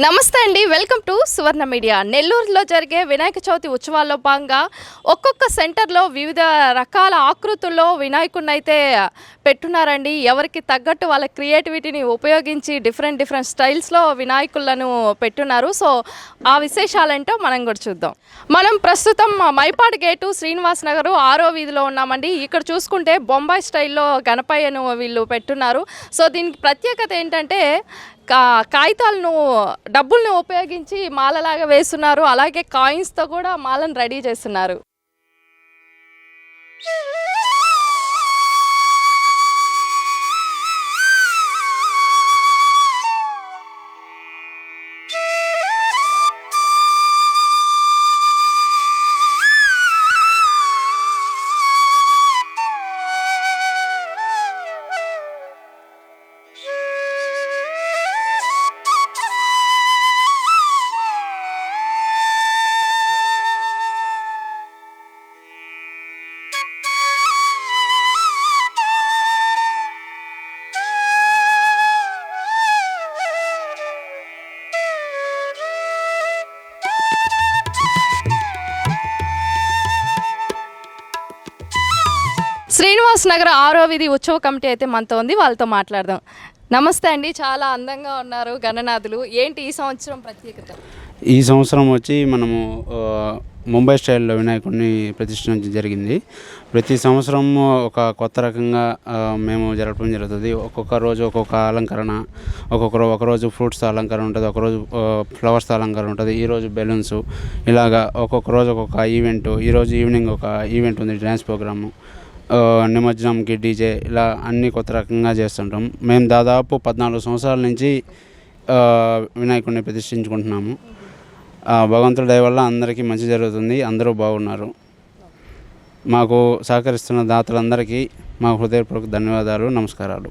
నమస్తే అండి, welcome to Suvarna media. నెల్లూరులో జరిగే వినాయక చవితి ఉత్సవాల్లో భాగంగా ఒక్కొక్క సెంటర్లో వివిధ రకాల ఆకృతుల్లో వినాయకుడిని అయితే పెట్టున్నారండి. ఎవరికి తగ్గట్టు వాళ్ళ క్రియేటివిటీని ఉపయోగించి డిఫరెంట్ స్టైల్స్లో వినాయకులను పెట్టున్నారు. సో ఆ విశేషాలేంటో మనం కూడా చూద్దాం. మనం ప్రస్తుతం మైపాడు గేటు శ్రీనివాస్ నగర్ 6వ వీధిలో ఉన్నామండి. ఇక్కడ చూసుకుంటే బొంబాయి స్టైల్లో గణపయ్యను వీళ్ళు పెట్టున్నారు. సో దీనికి ప్రత్యేకత ఏంటంటే కాగితాలను డబ్బుల్ని ఉపయోగించి మాలలాగా వేస్తున్నారు. అలాగే కాయిన్స్తో కూడా మాలను రెడీ చేస్తున్నారు. శ్రీనివాస్ నగర్ 6వ వీధి ఉత్సవ కమిటీ అయితే మనతో ఉంది, వాళ్ళతో మాట్లాడదాం. నమస్తే అండి, చాలా అందంగా ఉన్నారు గణనాథులు. ఏంటి ఈ సంవత్సరం ప్రత్యేకత? ఈ సంవత్సరం వచ్చి మనము ముంబై స్టైల్లో వినాయకుడిని ప్రతిష్ఠించడం జరిగింది. ప్రతి సంవత్సరం ఒక కొత్త రకంగా మేము జరపడం జరుగుతుంది. ఒక్కొక్క రోజు ఒక్కొక్క అలంకరణ, ఒకరోజు ఫ్రూట్స్ అలంకరణ ఉంటుంది, ఒకరోజు ఫ్లవర్స్ అలంకరణ ఉంటుంది, ఈరోజు బెలూన్స్, ఇలాగా ఒక్కొక్క రోజు ఒక్కొక్క ఈవెంట్. ఈరోజు ఈవినింగ్ ఒక ఈవెంట్ ఉంది, డ్యాన్స్ ప్రోగ్రాము, నిమజ్జనంకి డీజే, ఇలా అన్నీ కొత్త రకంగా చేస్తుంటాం. మేము దాదాపు 14 సంవత్సరాల నుంచి వినాయకుడిని ప్రతిష్ఠించుకుంటున్నాము. భగవంతుడి దయ వల్ల అందరికీ మంచి జరుగుతుంది, అందరూ బాగున్నారు. మాకు సహకరిస్తున్న దాతలందరికీ మా హృదయపూర్వక ధన్యవాదాలు, నమస్కారాలు.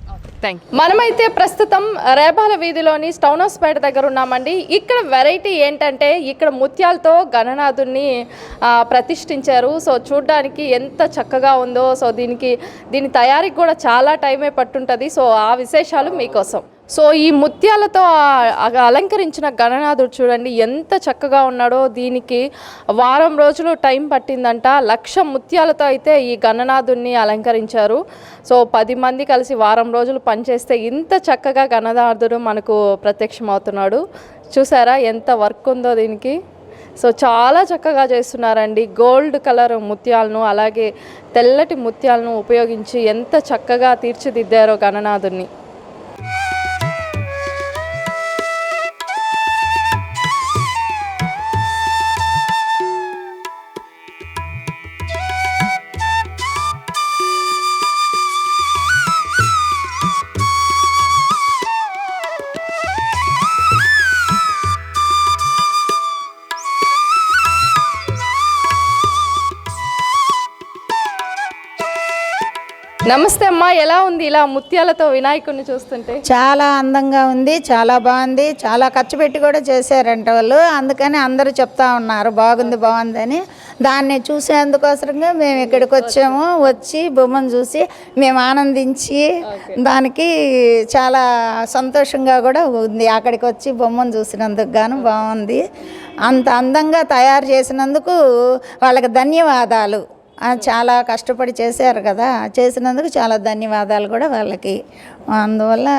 మనమైతే ప్రస్తుతం రేబాల వీధిలోని టౌన్ హౌస్పేట దగ్గర ఉన్నామండి. ఇక్కడ వెరైటీ ఏంటంటే ఇక్కడ ముత్యాలతో గణనాథుని ప్రతిష్ఠించారు. సో చూడ్డానికి ఎంత చక్కగా ఉందో. సో దీని తయారీకి కూడా చాలా టైమే పట్టుంటుంది. సో ఆ విశేషాలు మీకోసం. సో ఈ ముత్యాలతో అలంకరించిన గణనాథుడు చూడండి ఎంత చక్కగా ఉన్నాడో. దీనికి వారం రోజులు టైం పట్టిందంట. 1,00,000 ముత్యాలతో అయితే ఈ గణనాథుడిని అలంకరించారు. సో 10 మంది కలిసి వారం రోజులు పనిచేస్తే ఇంత చక్కగా గణనాథుడు మనకు ప్రత్యక్షమవుతున్నాడు. చూసారా ఎంత వర్క్ ఉందో దీనికి. సో చాలా చక్కగా చేస్తున్నారండి. గోల్డ్ కలర్ ముత్యాలను అలాగే తెల్లటి ముత్యాలను ఉపయోగించి ఎంత చక్కగా తీర్చిదిద్దారో గణనాథుడిని. నమస్తే అమ్మా, ఎలా ఉంది ఇలా ముత్యాలతో వినాయకుడిని చూస్తుంటే? చాలా అందంగా ఉంది, చాలా బాగుంది. చాలా ఖర్చు పెట్టి కూడా చేశారంట వాళ్ళు. అందుకని అందరూ చెప్తా ఉన్నారు బాగుందని. దాన్ని చూసేందుకోసరంగా మేము ఇక్కడికి వచ్చాము. వచ్చి బొమ్మను చూసి మేము ఆనందించి దానికి చాలా సంతోషంగా కూడా ఉంది. అక్కడికి వచ్చి బొమ్మను చూసినందుకు గాను బాగుంది. అంత అందంగా తయారు చేసినందుకు వాళ్ళకి ధన్యవాదాలు. చాలా కష్టపడి చేశారు కదా, చేసినందుకు చాలా ధన్యవాదాలు కూడా వాళ్ళకి. అందువల్ల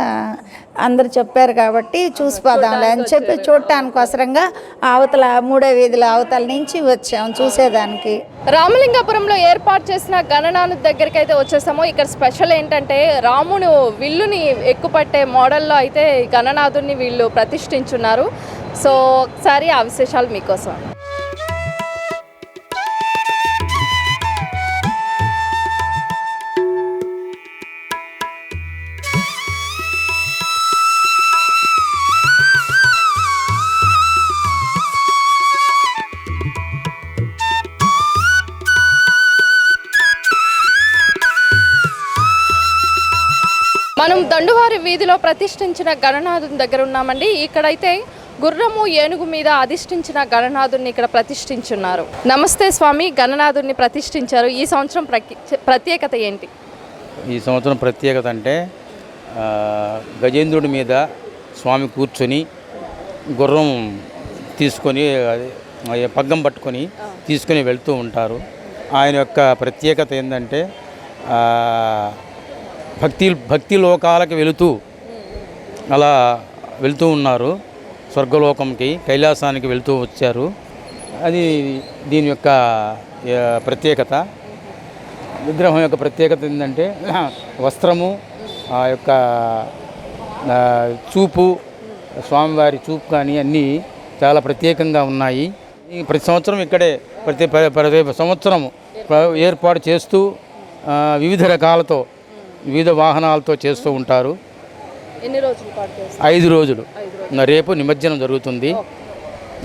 అందరు చెప్పారు కాబట్టి చూసిపోదాంలే అని చెప్పి చూడటానికోసరంగా అవతల 3వ వీధిలో అవతల నుంచి వచ్చాము చూసేదానికి. రామలింగాపురంలో ఏర్పాటు చేసిన గణనాథుడి దగ్గరికి అయితే వచ్చేసాము. ఇక్కడ స్పెషల్ ఏంటంటే రాముడు విల్లుని ఎక్కుపట్టే మోడల్లో అయితే గణనాథుడిని వీళ్ళు ప్రతిష్ఠించున్నారు. సో ఒకసారి ఆ విశేషాలు మీకోసం. మనం దండువారి వీధిలో ప్రతిష్ఠించిన గణనాథుని దగ్గర ఉన్నామండి. ఇక్కడైతే గుర్రము ఏనుగు మీద అధిష్ఠించిన గణనాథుని ఇక్కడ ప్రతిష్ఠించున్నారు. నమస్తే స్వామి, గణనాథుని ప్రతిష్ఠించారు. ఈ సంవత్సరం ప్రత్యేకత ఏంటి? ఈ సంవత్సరం ప్రత్యేకత అంటే గజేంద్రుడి మీద స్వామి కూర్చొని గుర్రం తీసుకొని పగ్గం పట్టుకొని తీసుకొని వెళ్తూ ఉంటారు. ఆయన యొక్క ప్రత్యేకత ఏంటంటే భక్తి లోకాలకు వెళుతూ అలా వెళ్తూ ఉన్నారు. స్వర్గలోకంకి కైలాసానికి వెళ్తూ వచ్చారు. అది దీని యొక్క ప్రత్యేకత. విగ్రహం యొక్క ప్రత్యేకత ఏంటంటే వస్త్రము, ఆ యొక్క చూపు, స్వామివారి చూపు కానీ అన్నీ చాలా ప్రత్యేకంగా ఉన్నాయి. ప్రతి సంవత్సరం ఇక్కడే ప్రతి సంవత్సరం ఏర్పాటు చేస్తూ వివిధ రకాలతో వివిధ వాహనాలతో చేస్తూ ఉంటారు. ఎన్ని రోజుల పాటు చేస్తారు? 5 రోజులు. రేపు నిమజ్జనం జరుగుతుంది.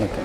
ఓకే.